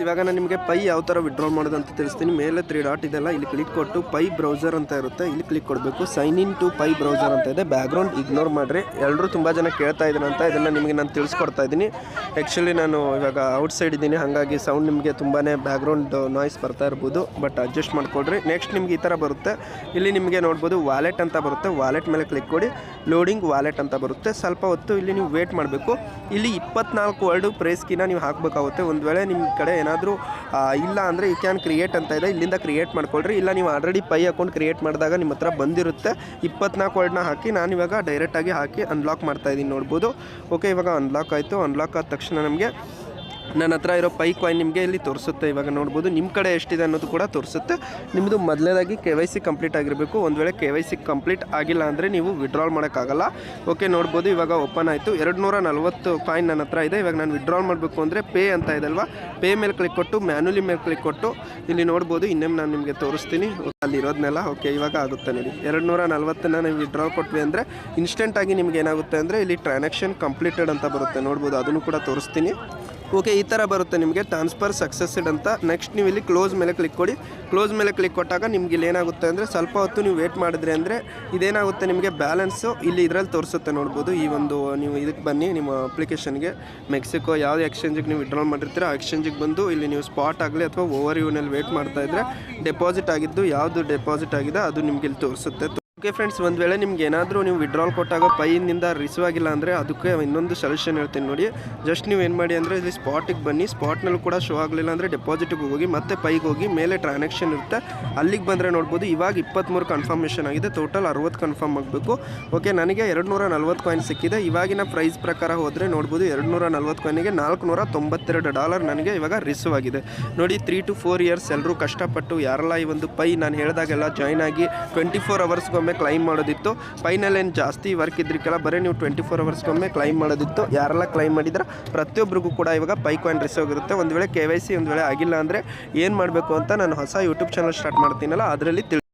ಇವಾಗ ನಾನು ನಿಮಗೆ ಪೈ ಯಾವ ಥರ ವಿಡ್ರಾಲ್ ಮಾಡೋದು ಅಂತ ತಿಳಿಸ್ತೀನಿ. ಮೇಲೆ 3 ಡಾಟ್ ಇದೆಲ್ಲ ಇಲ್ಲಿ ಕ್ಲಿಕ್ ಕೊಟ್ಟು ಪೈ ಬ್ರೌಸರ್ ಅಂತ ಇರುತ್ತೆ, ಇಲ್ಲಿ ಕ್ಲಿಕ್ ಕೊಡಬೇಕು. Sign in to Pi browser ಅಂತ ಇದೆ. ಬ್ಯಾಕ್ಗ್ರೌಂಡ್ ಇಗ್ನೋರ್ ಮಾಡಿರಿ, ಎಲ್ಲರೂ ತುಂಬ ಜನ ಕೇಳ್ತಾ ಇದ್ದೀನಿ ಅಂತ ಇದನ್ನು ನಿಮಗೆ ನಾನು ತಿಳಿಸ್ಕೊಡ್ತಾ ಇದ್ದೀನಿ. ಆ್ಯಕ್ಚುಲಿ ನಾನು ಇವಾಗ ಔಟ್ಸೈಡ್ ಇದ್ದೀನಿ, ಹಾಗಾಗಿ ಸೌಂಡ್ ನಿಮಗೆ ತುಂಬಾ ಬ್ಯಾಕ್ಗ್ರೌಂಡ್ ನಾಯ್ಸ್ ಬರ್ತಾ ಇರ್ಬೋದು, ಬಟ್ ಅಡ್ಜಸ್ಟ್ ಮಾಡ್ಕೊಡ್ರಿ. ನೆಕ್ಸ್ಟ್ ನಿಮ್ಗೆ ಈ ಥರ ಬರುತ್ತೆ, ಇಲ್ಲಿ ನಿಮಗೆ ನೋಡ್ಬೋದು ವಾಲೆಟ್ ಅಂತ ಬರುತ್ತೆ. ವಾಲೆಟ್ ಮೇಲೆ ಕ್ಲಿಕ್ ಕೊಡಿ, ಲೋಡಿಂಗ್ ವಾಲೆಟ್ ಅಂತ ಬರುತ್ತೆ. ಸ್ವಲ್ಪ ಹೊತ್ತು ಇಲ್ಲಿ ನೀವು ವೇಟ್ ಮಾಡಬೇಕು. ಇಲ್ಲಿ 24 ವರ್ಡ್ ಪ್ರೇಸ್ ಕೀನ ನೀವು ಹಾಕಬೇಕಾಗುತ್ತೆ. ಒಂದು ವೇಳೆ ನಿಮ್ಮ ಕಡೆ ಏನಾದರೂ ಇಲ್ಲ ಅಂದರೆ ಯು ಕ್ಯಾನ್ ಕ್ರಿಯೇಟ್ ಅಂತ ಇದೆ, ಇಲ್ಲಿಂದ ಕ್ರಿಯೇಟ್ ಮಾಡ್ಕೊಳ್ರಿ. ಇಲ್ಲ ನೀವು ಆಲ್ರೆಡಿ ಪೈ ಅಕೌಂಟ್ ಕ್ರಿಯೇಟ್ ಮಾಡಿದಾಗ ನಿಮ್ಮ ಹತ್ರ ಬಂದಿರುತ್ತೆ. 24 ವರ್ಡ್ನ ಹಾಕಿ ನಾನು ಇವಾಗ ಡೈರೆಕ್ಟಾಗಿ ಹಾಕಿ ಅನ್ಲಾಕ್ ಮಾಡ್ತಾಯಿದ್ದೀನಿ, ನೋಡ್ಬೋದು. ಓಕೆ, ಇವಾಗ ಅನ್ಲಾಕ್ ಆಯಿತು. ಅನ್ಲಾಕ್ ಆದ ತಕ್ಷಣ ನಮಗೆ ನನ್ನ ಹತ್ರ ಇರೋ ಪೈ ಕಾಯಿನ್ ನಿಮಗೆ ಇಲ್ಲಿ ತೋರಿಸುತ್ತೆ. ಇವಾಗ ನೋಡ್ಬೋದು ನಿಮ್ಮ ಕಡೆ ಎಷ್ಟಿದೆ ಅನ್ನೋದು ಕೂಡ ತೋರಿಸುತ್ತೆ. ನಿಮ್ಮದು ಮೊದಲೇದಾಗಿ KYC ಕಂಪ್ಲೀಟ್ ಆಗಿರಬೇಕು. ಒಂದು ವೇಳೆ KYC ಕಂಪ್ಲೀಟ್ ಆಗಿಲ್ಲ ಅಂದರೆ ನೀವು ವಿಡ್ರಾಲ್ ಮಾಡೋಕ್ಕಾಗಲ್ಲ. ಓಕೆ, ನೋಡ್ಬೋದು ಇವಾಗ ಓಪನ್ ಆಯಿತು. 240 ಕಾಯಿನ್ ನನ್ನ ಹತ್ರ ಇದೆ. ಇವಾಗ ನಾನು ವಿಡ್ರಾಲ್ ಮಾಡಬೇಕು ಅಂದರೆ ಪೇ ಅಂತ ಇದೆ ಅಲ್ವಾ, ಪೇ ಮೇಲೆ ಕ್ಲಿಕ್ ಕೊಟ್ಟು ಮ್ಯಾನ್ಯುಲಿ ಮೇಲೆ ಕ್ಲಿಕ್ ಕೊಟ್ಟು ಇಲ್ಲಿ ನೋಡ್ಬೋದು. ಇನ್ನೇನು ನಾನು ನಿಮಗೆ ತೋರಿಸ್ತೀನಿ ಅಲ್ಲಿ ಇರೋದನ್ನೆಲ್ಲ. ಓಕೆ, ಇವಾಗ ಆಗುತ್ತೆ ನೋಡಿ. 240ನ ನೀವು ವಿಡ್ರಾಲ್ ಕೊಟ್ವಿ ಅಂದರೆ ಇನ್ಸ್ಟೆಂಟಾಗಿ ನಿಮ್ಗೆ ಏನಾಗುತ್ತೆ ಅಂದರೆ ಇಲ್ಲಿ ಟ್ರಾನ್ಸಾಕ್ಷನ್ ಕಂಪ್ಲೀಟೆಡ್ ಅಂತ ಬರುತ್ತೆ, ನೋಡ್ಬೋದು. ಅದನ್ನು ಕೂಡ ತೋರಿಸ್ತೀನಿ. ಓಕೆ, ಈ ಥರ ಬರುತ್ತೆ ನಿಮಗೆ ಟ್ರಾನ್ಸ್ಫರ್ ಸಕ್ಸಸ್ಡ್ ಅಂತ. ನೆಕ್ಸ್ಟ್ ನೀವು ಇಲ್ಲಿ ಕ್ಲೋಸ್ ಮೇಲೆ ಕ್ಲಿಕ್ ಕೊಡಿ. ಕ್ಲೋಸ್ ಮೇಲೆ ಕ್ಲಿಕ್ ಕೊಟ್ಟಾಗ ನಿಮ್ಗೆ ಇಲ್ಲಿ ಏನಾಗುತ್ತೆ ಅಂದರೆ ಸ್ವಲ್ಪ ಹೊತ್ತು ನೀವು ವೇಟ್ ಮಾಡಿದ್ರಿ ಅಂದರೆ ಇದೇನಾಗುತ್ತೆ ನಿಮಗೆ ಬ್ಯಾಲೆನ್ಸು ಇಲ್ಲಿ ಇದರಲ್ಲಿ ತೋರಿಸುತ್ತೆ, ನೋಡ್ಬೋದು. ಈ ಒಂದು ನೀವು ಇದಕ್ಕೆ ಬನ್ನಿ, ನಿಮ್ಮ ಅಪ್ಲಿಕೇಶನ್ಗೆ ಮೆಕ್ಸಿಕೋ ಯಾವುದು ಎಕ್ಸ್ಚೇಂಜಿಗೆ ನೀವು ವಿಡ್ರಾಲ್ ಮಾಡಿರ್ತೀರೋ ಆ ಎಕ್ಸ್ಚೇಂಜಿಗೆ ಬಂದು ಇಲ್ಲಿ ನೀವು ಸ್ಪಾಟ್ ಆಗಲಿ ಅಥವಾ ಓವರ್ ಯೂನಲ್ಲಿ ವೇಟ್ ಮಾಡ್ತಾಯಿದ್ರೆ ಡೆಪಾಸಿಟ್ ಆಗಿದ್ದು ಯಾವುದು ಡೆಪಾಸಿಟ್ ಆಗಿದೆ ಅದು ನಿಮ್ಗೆ ಇಲ್ಲಿ ತೋರಿಸುತ್ತೆ. ಓಕೆ ಫ್ರೆಂಡ್ಸ್, ಒಂದು ವೇಳೆ ನಿಮ್ಗೆ ಏನಾದರೂ ನೀವು ವಿಡ್ರಾಲ್ ಕೊಟ್ಟಾಗ ಪೈನಿಂದ ರಿಸೀವ್ ಆಗಿಲ್ಲ ಅಂದರೆ ಅದಕ್ಕೆ ಇನ್ನೊಂದು ಸೊಲ್ಯೂಷನ್ ಹೇಳ್ತೀನಿ ನೋಡಿ. ಜಸ್ಟ್ ನೀವು ಏನು ಮಾಡಿ ಅಂದರೆ ಇಲ್ಲಿ ಸ್ಪಾಟಿಗೆ ಬನ್ನಿ. ಸ್ಪಾಟ್ನಲ್ಲೂ ಕೂಡ ಶೋ ಆಗಲಿಲ್ಲ ಅಂದರೆ ಡೆಪಾಸಿಟಿಗೆ ಹೋಗಿ ಮತ್ತೆ ಪೈಗೆ ಹೋಗಿ ಮೇಲೆ ಟ್ರಾನ್ಸಾಕ್ಷನ್ ಇರುತ್ತೆ, ಅಲ್ಲಿಗೆ ಬಂದರೆ ನೋಡ್ಬೋದು. ಇವಾಗ 23 ಕನ್ಫರ್ಮೇಷನ್ ಆಗಿದೆ, ಟೋಟಲ್ 60 ಕನ್ಫರ್ಮ್ ಆಗಬೇಕು. ಓಕೆ, ನನಗೆ 240 ಕಾಯಿನ್ ಸಿಕ್ಕಿದೆ. ಇವಾಗಿನ ಪ್ರೈಸ್ ಪ್ರಕಾರ ಹೋದರೆ ನೋಡ್ಬೋದು 240 ಕಾಯಿನಿಗೆ $492 ನನಗೆ ಇವಾಗ ರಿಸೀವ್ ಆಗಿದೆ ನೋಡಿ. 3 to 4 ಇಯರ್ಸ್ ಎಲ್ಲರೂ ಕಷ್ಟಪಟ್ಟು ಯಾರೆಲ್ಲ ಈ ಒಂದು ಪೈ ನಾನು ಹೇಳಿದಾಗೆಲ್ಲ ಜಾಯ್ನ್ ಆಗಿ 24 ಅವರ್ಸ್ಗೊಮ್ಮೆ ಕ್ಲೈಮ್ ಮಾಡೋದಿತ್ತು. ಫೈನಲ್ ಏನು ಜಾಸ್ತಿ ವರ್ಕ್ ಇದ್ರಿಕೆಲ್ಲ ಬರೀ ನೀವು 24 ಅವರ್ಸ್ಗೊಮ್ಮೆ ಕ್ಲೈಮ್ ಮಾಡೋದಿತ್ತು. ಯಾರೆಲ್ಲ ಕ್ಲೈಮ್ ಮಾಡಿದ್ರೆ ಪ್ರತಿಯೊಬ್ಬರಿಗೂ ಕೂಡ ಇವಾಗ ಪೈ ಕಾಯಿನ್ ರಿಸೀವ್ ಆಗಿರುತ್ತೆ. ಒಂದು ವೇಳೆ KYC ಒಂದು ವೇಳೆ ಆಗಿಲ್ಲ ಅಂದರೆ ಏನು ಮಾಡಬೇಕು ಅಂತ ನಾನು ಹೊಸ ಯೂಟ್ಯೂಬ್ ಚಾನಲ್ ಸ್ಟಾರ್ಟ್ ಮಾಡ್ತೀನಲ್ಲ ಅದರಲ್ಲಿ